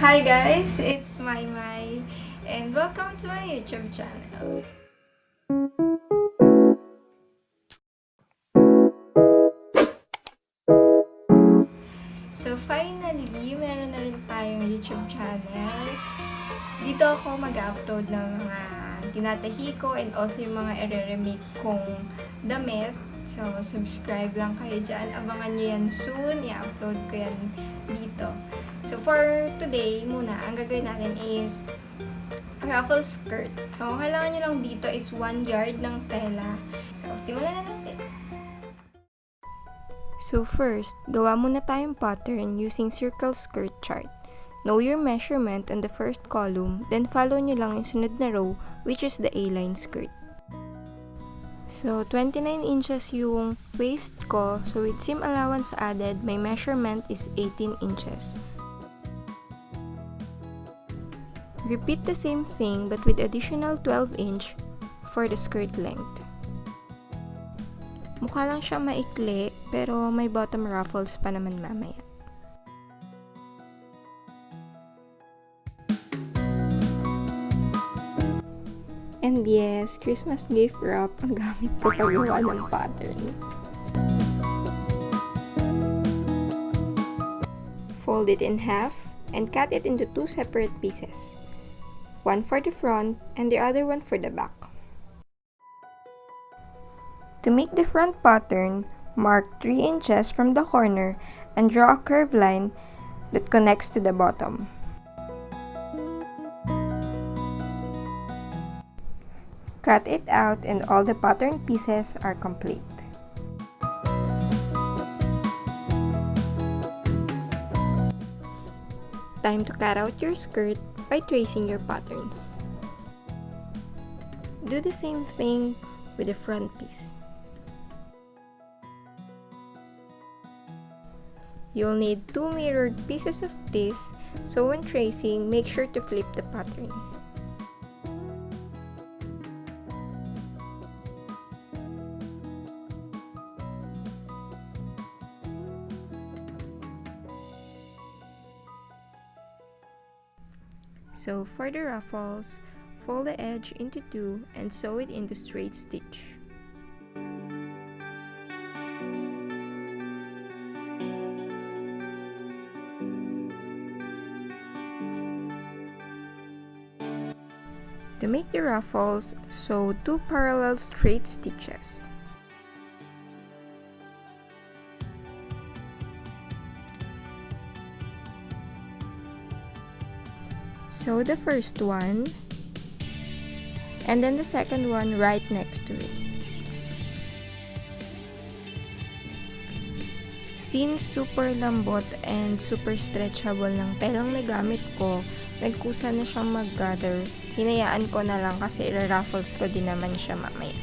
Hi guys, it's Mai and welcome to my YouTube channel. So finally, meron na rin tayong YouTube channel. Dito ako mag-upload ng mga tinatahi ko and also yung mga i-remake kong damit. So subscribe lang kayo dyan. Abangan nyo yan soon. I-upload ko yan dito. So for today muna, ang gagawin natin is ruffle skirt. So ang kailangan nyo lang dito is 1 yard ng tela. So simulan na natin. So first, gawa muna tayong pattern using circle skirt chart. Know your measurement on the first column, then follow nyo lang yung sunod na row, which is the A-line skirt. So 29 inches yung waist ko, so with seam allowance added, my measurement is 18 inches. Repeat the same thing but with additional 12 inch for the skirt length. Mukha lang siya maikli, pero may bottom ruffles pa naman mamaya. And yes, Christmas gift wrap ang gamit ko paggawa ng pattern. Fold it in half and cut it into 2 separate pieces. One for the front and the other one for the back. To make the front pattern, mark 3 inches from the corner and draw a curved line that connects to the bottom. Cut it out and all the pattern pieces are complete. Time to cut out your skirt by tracing your patterns. Do the same thing with the front piece. You'll need 2 mirrored pieces of this, so when tracing, make sure to flip the pattern. So for the ruffles, fold the edge into 2 and sew it into straight stitch. To make the ruffles, sew 2 parallel straight stitches. Sew the first one, and then the second one right next to it. Since super lambot and super stretchable ng telang na gamit ko, nagkusa na siyang mag-gather. Hinayaan ko na lang kasi i-ruffles ko din naman siya mamaya.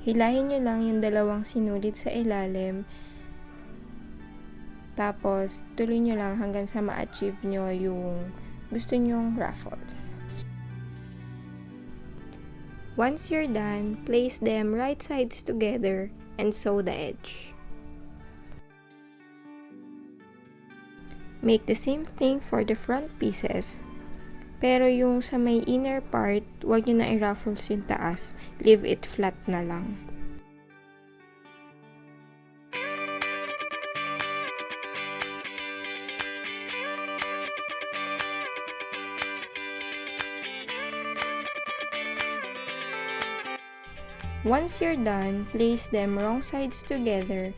Hilahin nyo lang yung dalawang sinulit sa ilalim. Tapos, tuloy nyo lang hanggang sa ma-achieve nyo yung gusto nyong ruffles. Once you're done, place them right sides together and sew the edge. Make the same thing for the front pieces. Pero yung sa may inner part, huwag nyo na i-ruffles yung taas. Leave it flat na lang. Once you're done, place them wrong sides together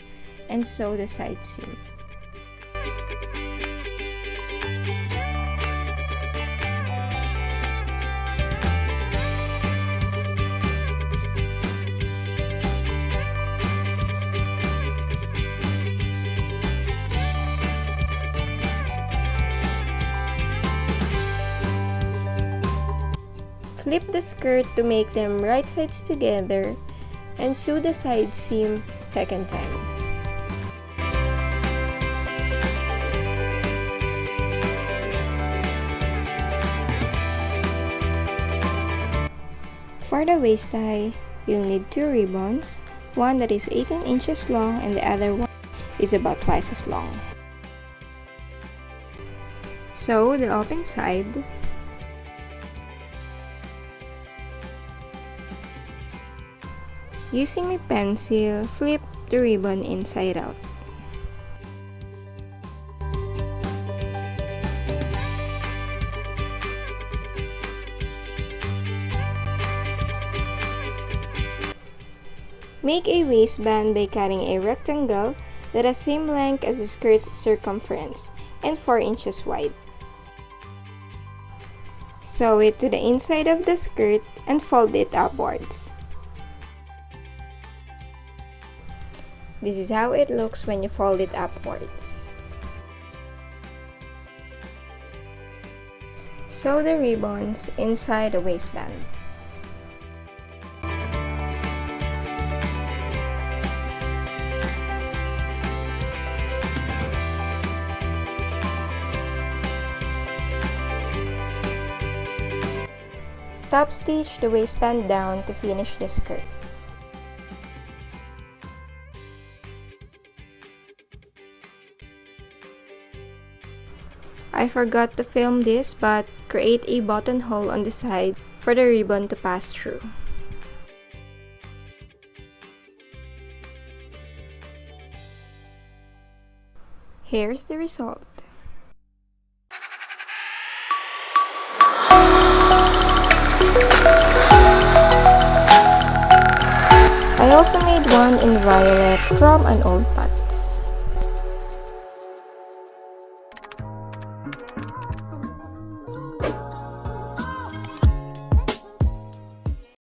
and sew the side seam. Flip the skirt to make them right sides together and sew the side seam second time. For the waist tie, you'll need 2 ribbons, one that is 18 inches long and the other one is about twice as long. Sew the open side. Using my pencil, flip the ribbon inside out. Make a waistband by cutting a rectangle that has same length as the skirt's circumference and 4 inches wide. Sew it to the inside of the skirt and fold it upwards. This is how it looks when you fold it upwards. Sew the ribbons inside the waistband. Top stitch the waistband down to finish the skirt. I forgot to film this, but create a buttonhole on the side for the ribbon to pass through. Here's the result. I also made one in violet from an old pattern.